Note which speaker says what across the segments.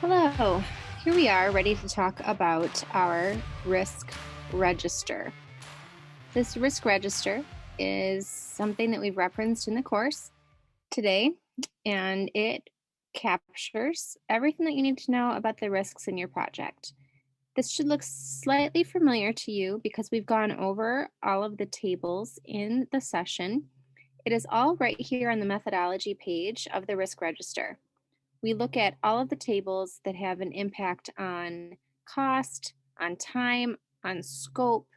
Speaker 1: Hello, here we are ready to talk about our risk register. This risk register is something that we've referenced in the course today, and it captures everything that you need to know about the risks in your project. This should look slightly familiar to you because we've gone over all of the tables in the session. It is all right here on the methodology page of the risk register. We look at all of the tables that have an impact on cost, on time, on scope,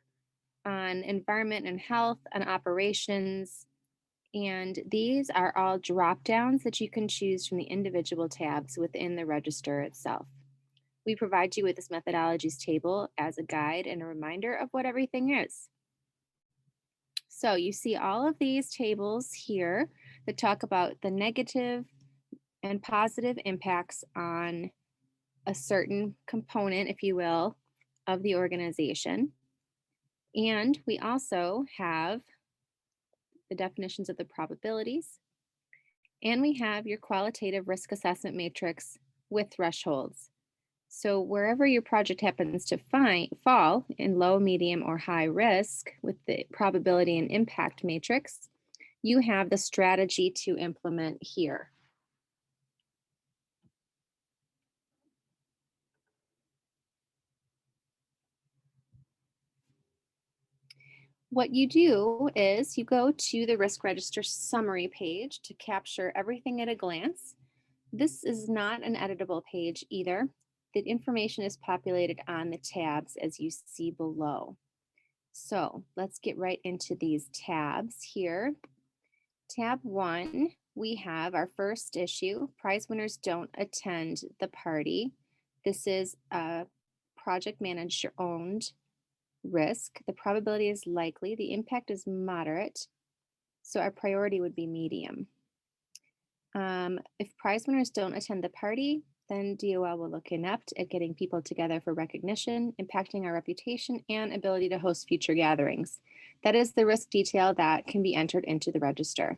Speaker 1: on environment and health, on operations. And these are all drop downs that you can choose from the individual tabs within the register itself. We provide you with this methodologies table as a guide and a reminder of what everything is. So you see all of these tables here that talk about the negative and positive impacts on a certain component, if you will, of the organization. And we also have the definitions of the probabilities. And we have your qualitative risk assessment matrix with thresholds. So wherever your project happens to fall in low, medium, or high risk with the probability and impact matrix, you have the strategy to implement here. What you do is you go to the risk register summary page to capture everything at a glance. This is not an editable page either. The information is populated on the tabs as you see below. So let's get right into these tabs here. Tab 1, we have our first issue, prize winners don't attend the party. This is a project manager owned risk. The probability is likely. The impact is moderate. So our priority would be medium. If prize winners don't attend the party, then DOL will look inept at getting people together for recognition, impacting our reputation and ability to host future gatherings. That is the risk detail that can be entered into the register.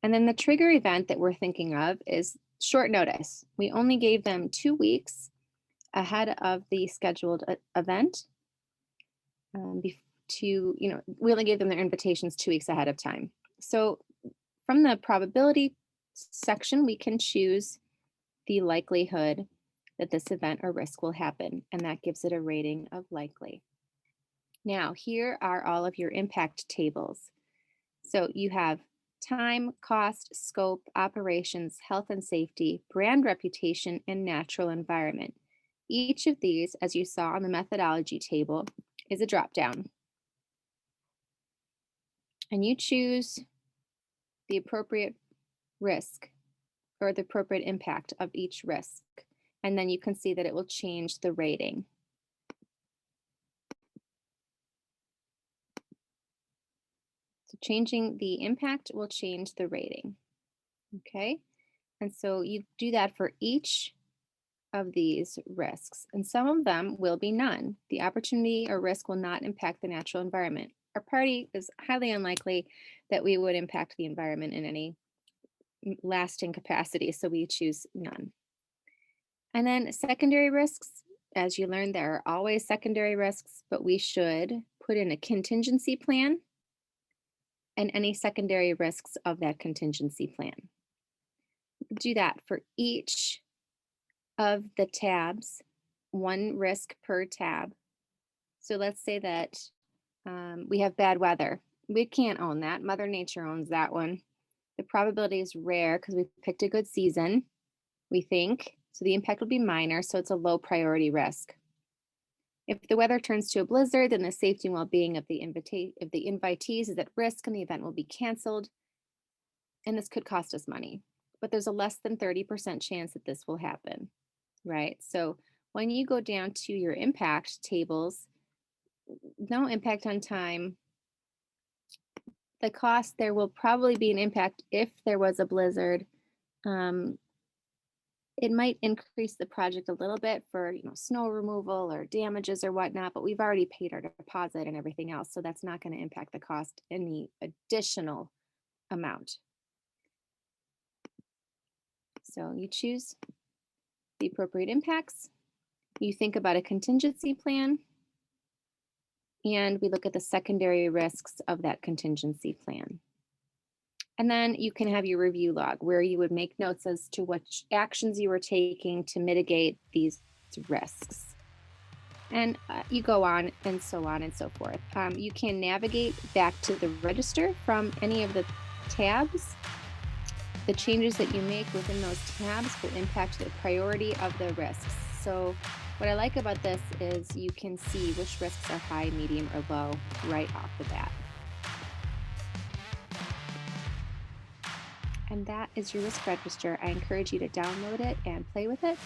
Speaker 1: And then the trigger event that we're thinking of is short notice. We only gave them 2 weeks ahead of the scheduled event. We only gave them their invitations 2 weeks ahead of time. So from the probability section, we can choose the likelihood that this event or risk will happen, and that gives it a rating of likely. Now, here are all of your impact tables. So you have time, cost, scope, operations, health and safety, brand reputation, and natural environment. Each of these, as you saw on the methodology table, is a drop down. And you choose the appropriate risk or the appropriate impact of each risk. And then you can see that it will change the rating. So changing the impact will change the rating. Okay, and so you do that for each of these risks, and some of them will be none. The opportunity or risk will not impact the natural environment. Our party is highly unlikely that we would impact the environment in any lasting capacity, so we choose none. And then secondary risks, as you learned, there are always secondary risks, but we should put in a contingency plan and any secondary risks of that contingency plan. Do that for each of the tabs, 1 risk per tab. So let's say that we have bad weather. We can't own that. Mother Nature owns that one. The probability is rare because we picked a good season, we think. So the impact will be minor, so it's a low priority risk. If the weather turns to a blizzard, then the safety and well-being of the invitees is at risk and the event will be canceled. And this could cost us money, but there's a less than 30% chance that this will happen, right? So when you go down to your impact tables, no impact on time. The cost, there will probably be an impact if there was a blizzard. It might increase the project a little bit for snow removal or damages or whatnot, but we've already paid our deposit and everything else, so that's not going to impact the cost any additional amount. So you choose the appropriate impacts. You think about a contingency plan, and we look at the secondary risks of that contingency plan. And then you can have your review log where you would make notes as to what actions you were taking to mitigate these risks. And you go on and so forth. You can navigate back to the register from any of the tabs. The changes that you make within those tabs will impact the priority of the risks. So what I like about this is you can see which risks are high, medium, or low right off the bat. And that is your risk register. I encourage you to download it and play with it.